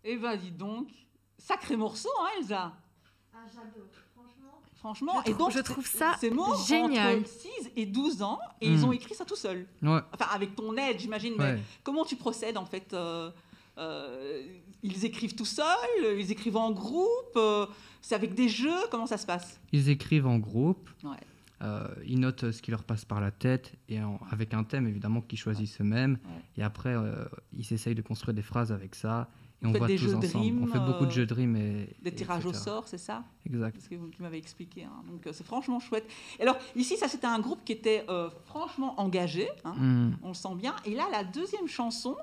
Eh ben, dis donc, sacré morceau, hein, Elsa? Ah, j'adore, Franchement, Je trouve ça c'est môme génial. entre 6 et 12 ans, et ils ont écrit ça tout seuls. Ouais. Enfin, avec ton aide, j'imagine, mais comment tu procèdes, en fait? Ils écrivent tout seuls, ils écrivent en groupe, c'est avec des jeux, comment ça se passe? Ils écrivent en groupe, Ouais. ils notent ce qui leur passe par la tête, et avec un thème, évidemment, qu'ils choisissent eux-mêmes. Ouais. Et après, ils essayent de construire des phrases avec ça. Et Vous on faites voit des tous jeux de ensemble. rimes, On fait beaucoup de jeux de rimes. Des tirages au etc. sort, c'est ça? Exact. Parce que tu m'avais expliqué. Hein. Donc, c'est franchement chouette. Et alors, ici, ça, c'était un groupe qui était franchement engagé. Hein. On le sent bien. Et là, la deuxième chanson,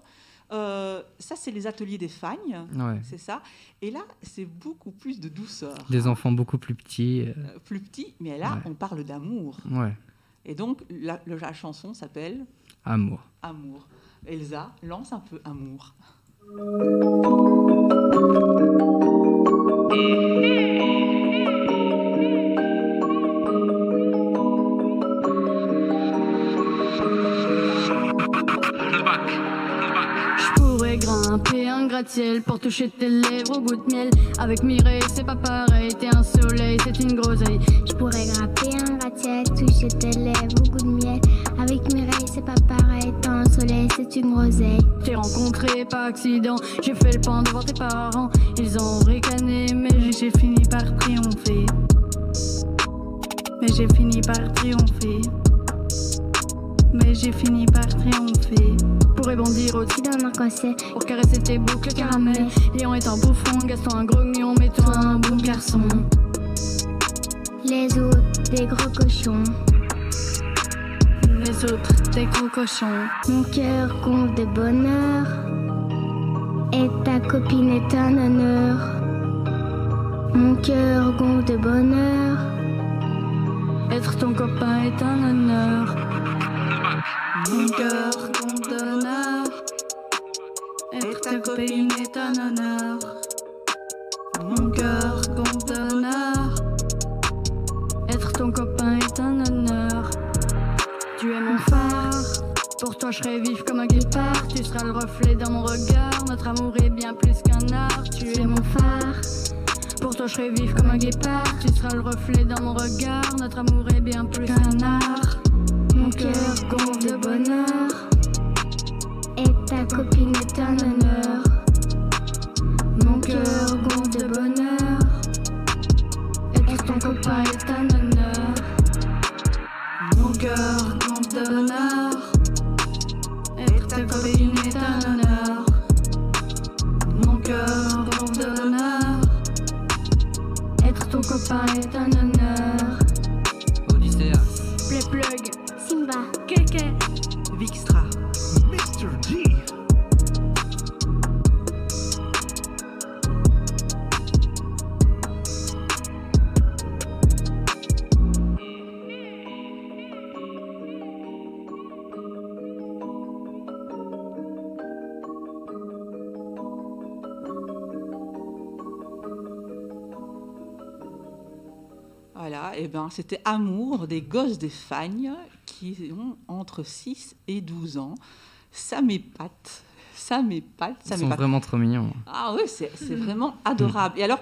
ça, c'est les ateliers des Fagnes. Ouais. C'est ça. Et là, c'est beaucoup plus de douceur. Des enfants beaucoup plus petits. Plus petits. Mais là, on parle d'amour. Ouais. Et donc, la chanson s'appelle Amour. Amour. Elsa, lance un peu Amour. Grimper un gratte-ciel pour toucher tes lèvres au goût de miel. Avec Mireille, c'est pas pareil, t'es un soleil, c'est une groseille. Je pourrais grimper un gratte-ciel, toucher tes lèvres au goût de miel. Avec Mireille, c'est pas pareil, t'es un soleil, c'est une groseille. T'es rencontré par accident, j'ai fait le pain devant tes parents. Ils ont ricané, mais j'ai fini par triompher. Mais j'ai fini par triompher. Mais j'ai fini par triompher. Pour rebondir au-dessus d'un arc-en-ciel, pour caresser tes boucles caramel. Léon est un bouffon, Gaston un grognon, mais toi un bon garçon. Les autres, des gros cochons. Les autres, des gros cochons. Mon cœur gonfle de bonheur. Et ta copine est un honneur. Mon cœur gonfle de bonheur. Être ton copain est un honneur. Mon cœur gonfle d'honneur. Être ta copine est un honneur. Mon cœur gonfle d'honneur. Être ton copain est un honneur. Tu es mon phare. Pour toi je serai vif comme un guépard. Tu seras le reflet dans mon regard. Notre amour est bien plus qu'un art. Tu es mon phare. Pour toi je serai vif comme un guépard. Tu seras le reflet dans mon regard. Notre amour est bien plus qu'un art. Mon cœur gonfle de bonheur. Et ta copine est un honneur. Mon cœur gonfle de bonheur. Être ton copain est un honneur. Mon cœur gonfle de bonheur. Être ta copine est un honneur. Mon cœur gonfle de bonheur. Être ton copain est un honneur. Odysseas. Plug. Simba. Kéké. Vixtra. Mr. G. Voilà, et ben c'était Amour des Gosses des Fagnes qui ont entre 6 et 12 ans. Ça m'épate, ça m'épate, ça Ils sont m'épate. vraiment trop mignons. Ah oui, c'est vraiment adorable. Et alors,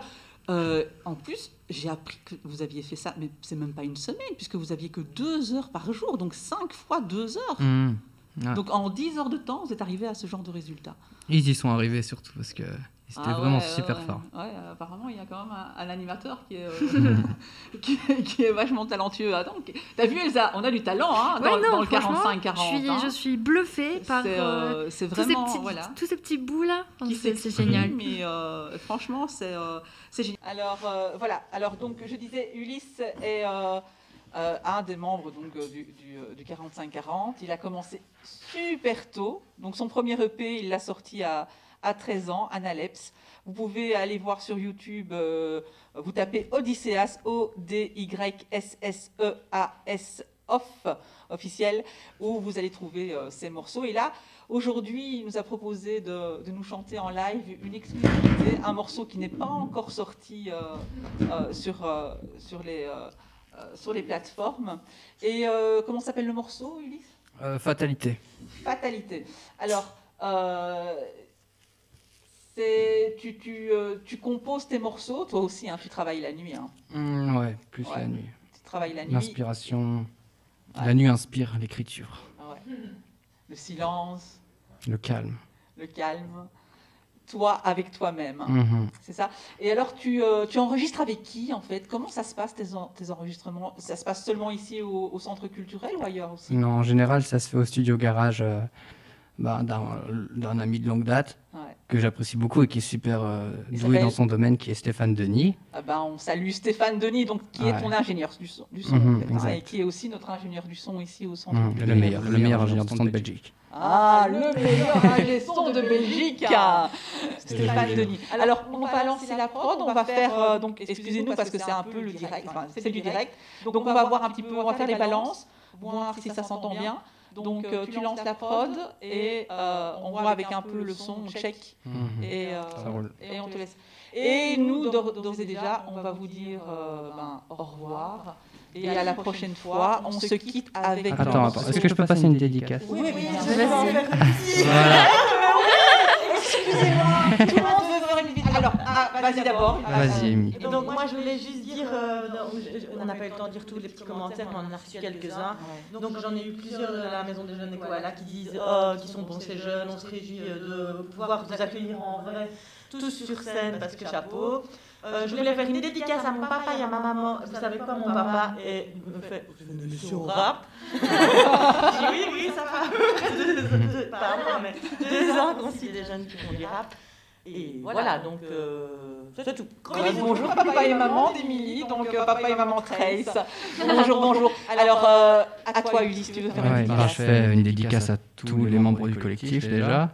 en plus, j'ai appris que vous aviez fait ça, mais c'est même pas une semaine, puisque vous aviez que 2 heures par jour, donc 5 fois 2 heures. Ouais. Donc en 10 heures de temps, vous êtes arrivé à ce genre de résultat. Ils y sont arrivés surtout parce que c'était vraiment super fort. Ouais, apparemment, il y a quand même un animateur qui est, qui est vachement talentueux. Attends, t'as vu Elsa, on a du talent hein, dans le 45-40. Je suis bluffée par c'est vraiment tous ces petits bouts là. C'est génial. Mais franchement, c'est génial. Alors voilà. Alors donc je disais, Ulysse est un des membres donc du 45-40. Il a commencé super tôt. Donc son premier EP, il l'a sorti à 13 ans, Analepse. Vous pouvez aller voir sur YouTube, vous tapez Odysseas, Odysseas, off, officiel, où vous allez trouver ces morceaux. Et là, aujourd'hui, il nous a proposé de nous chanter en live une exclusivité, un morceau qui n'est pas encore sorti sur les plateformes. Et comment s'appelle le morceau, Ulysse ? Fatalité. Fatalité. Alors, Tu composes tes morceaux, toi aussi, hein, tu travailles la nuit. Hein. Ouais, plus Ouais. la nuit. Tu travailles la nuit. L'inspiration. Ouais. La nuit inspire l'écriture. Ouais. Le silence, Le calme. le calme. Toi avec toi-même. Hein. Mhm. C'est ça. Et alors, tu enregistres avec qui, en fait? Comment ça se passe, tes enregistrements? Ça se passe seulement ici au centre culturel ou ailleurs aussi? Non, en général, ça se fait au studio garage d'un ami de longue date Ouais. que j'apprécie beaucoup et qui est super Il doué s'appelle dans son domaine, qui est Stéphane Denis. Ah ben, on salue Stéphane Denis, donc, qui est Ouais. ton ingénieur du son, Mhm, en fait, hein, exact. et qui est aussi notre ingénieur du son ici au centre Mhm, culturel. le meilleur ingénieur de Belgique. Ah, le meilleur ingé son de Belgique, Stéphane Denis. Alors, on va lancer la prod, on va faire, donc, excusez-nous parce que c'est un peu le direct, enfin, c'est du direct. Donc, on va voir un petit peu, on va faire les balances, voir si ça s'entend bien. Donc, tu lances la prod et on voit avec un peu le son, on check Mhm. et, Ça roule. et on te laisse. Et nous, d'ores et déjà, on va vous dire au revoir. Et à la prochaine fois, on se quitte avec... Attends, est-ce que je peux passer une dédicace? Oui, oui, bien sûr. Voilà. Excusez-moi, tout le monde veut faire une vidéo. Alors, vas-y d'abord. Vas-y, Amy. Et donc moi je voulais juste dire, on n'a pas eu le temps de dire tous les petits commentaires, mais on en a reçu quelques-uns. Donc j'en ai eu plusieurs de la Maison des Jeunes des Koalas qui disent qu'ils sont bons ces jeunes, on se réjouit de pouvoir vous accueillir en vrai, tous sur scène parce que chapeau. Je voulais faire une dédicace à mon papa et à ma maman. Vous savez quoi, mon papa me fait une émission rap. Je dis oui, ça va. Pardon, mais 2 ans qu'on suit des jeunes qui font du rap. Et voilà, donc c'est tout. Bonjour papa et maman d'Émilie, donc papa et maman Trace. Bonjour, bonjour. Alors, à toi Ulysse, tu veux faire une Ouais, dédicace? je fais une dédicace à tous les membres du collectif déjà.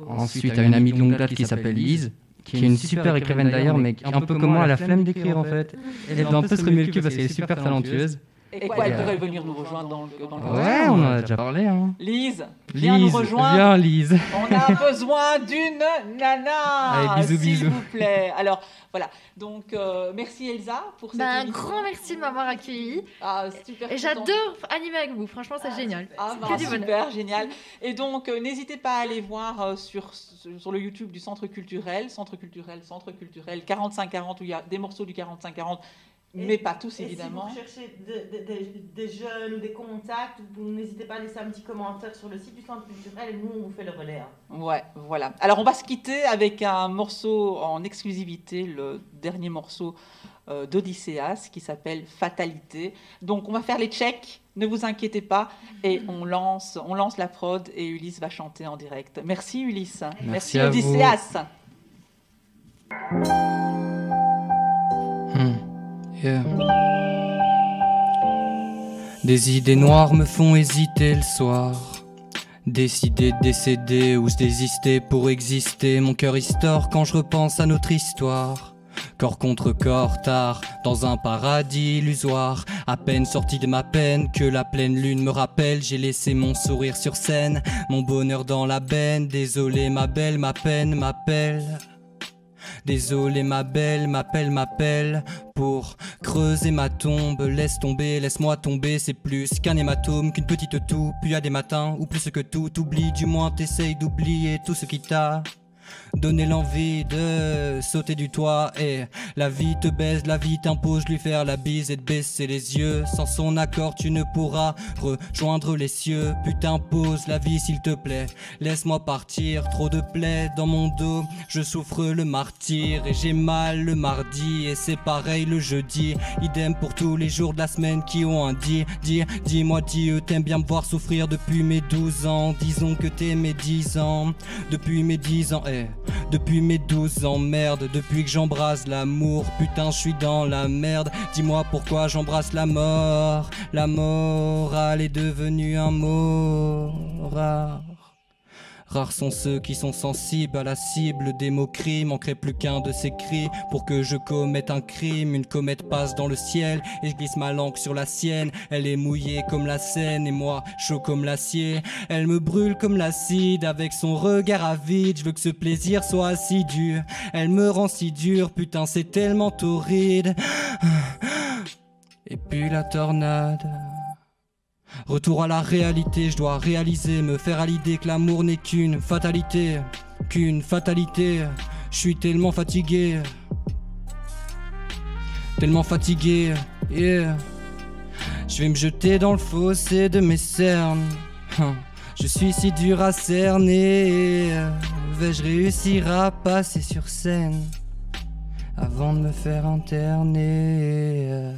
Ensuite, à une amie de longue date qui s'appelle Lise, qui est une super écrivaine d'ailleurs, mais qui, un peu comme moi, elle a la flemme d'écrire en fait. Elle doit un peu se remuer le cul parce qu'elle est super talentueuse. Et quoi, elle pourrait venir nous rejoindre dans le Ouais, on en a déjà parlé. Hein. Lise, viens nous Lise, rejoindre. viens Lise. On a besoin d'une nana, Allez, bisous, s'il bisous. vous plaît. Alors, voilà. Donc, merci Elsa pour cette Un émission. grand merci de m'avoir accueilli. Ah, super Et contente. j'adore animer avec vous. Franchement, c'est génial. Ah, Que du bonheur. super, génial. Et donc, n'hésitez pas à aller voir sur le YouTube du Centre culturel 4540, où il y a des morceaux du 4540, mais pas tous, évidemment. Et si vous cherchez des jeunes ou des contacts, vous n'hésitez pas à laisser un petit commentaire sur le site du Centre culturel et nous, on vous fait le relais. Hein. Ouais, voilà. Alors, on va se quitter avec un morceau en exclusivité, le dernier morceau d'Odysseas, qui s'appelle Fatalité. Donc, on va faire les checks, ne vous inquiétez pas, et on lance la prod, et Ulysse va chanter en direct. Merci Ulysse. Merci à vous. Odysseas. Yeah. Des idées noires me font hésiter le soir. Décider de décéder ou se désister pour exister. Mon cœur histoire quand je repense à notre histoire. Corps contre corps, tard, dans un paradis illusoire. À peine sorti de ma peine, que la pleine lune me rappelle. J'ai laissé mon sourire sur scène, mon bonheur dans la benne. Désolé ma belle, ma peine m'appelle. Désolé ma belle, m'appelle pour creuser ma tombe. Laisse tomber, laisse-moi tomber, c'est plus qu'un hématome, qu'une petite toux. Puis à des matins, ou plus que tout, t'oublies, du moins t'essayes d'oublier tout ce qui t'a donné l'envie de sauter du toit. Et la vie te baise, la vie t'impose de lui faire la bise et de baisser les yeux. Sans son accord tu ne pourras rejoindre les cieux. Putain pose la vie s'il te plaît, laisse-moi partir. Trop de plaies dans mon dos, je souffre le martyre. Et j'ai mal le mardi et c'est pareil le jeudi. Idem pour tous les jours de la semaine qui ont un dis-moi Dieu, t'aimes bien me voir souffrir depuis mes 12 ans. Disons que t'es mes 10 ans, depuis mes 10 ans. Depuis mes 12 ans, merde, depuis que j'embrasse l'amour, putain je suis dans la merde. Dis-moi pourquoi j'embrasse la mort. La morale est devenue un mot rare. Rares sont ceux qui sont sensibles à la cible des moqueries. Manquerait plus qu'un de ces cris pour que je commette un crime. Une comète passe dans le ciel et je glisse ma langue sur la sienne. Elle est mouillée comme la Seine et moi chaud comme l'acier. Elle me brûle comme l'acide avec son regard avide. Je veux que ce plaisir soit assidu. Elle me rend si dur, putain c'est tellement torride. Et puis la tornade. Retour à la réalité, je dois réaliser, me faire à l'idée que l'amour n'est qu'une fatalité. aucune fatalité. Je suis tellement fatigué. Tellement fatigué, yeah. Je vais me jeter dans le fossé de mes cernes. Je suis si dur à cerner. Vais-je réussir à passer sur scène avant de me faire interner?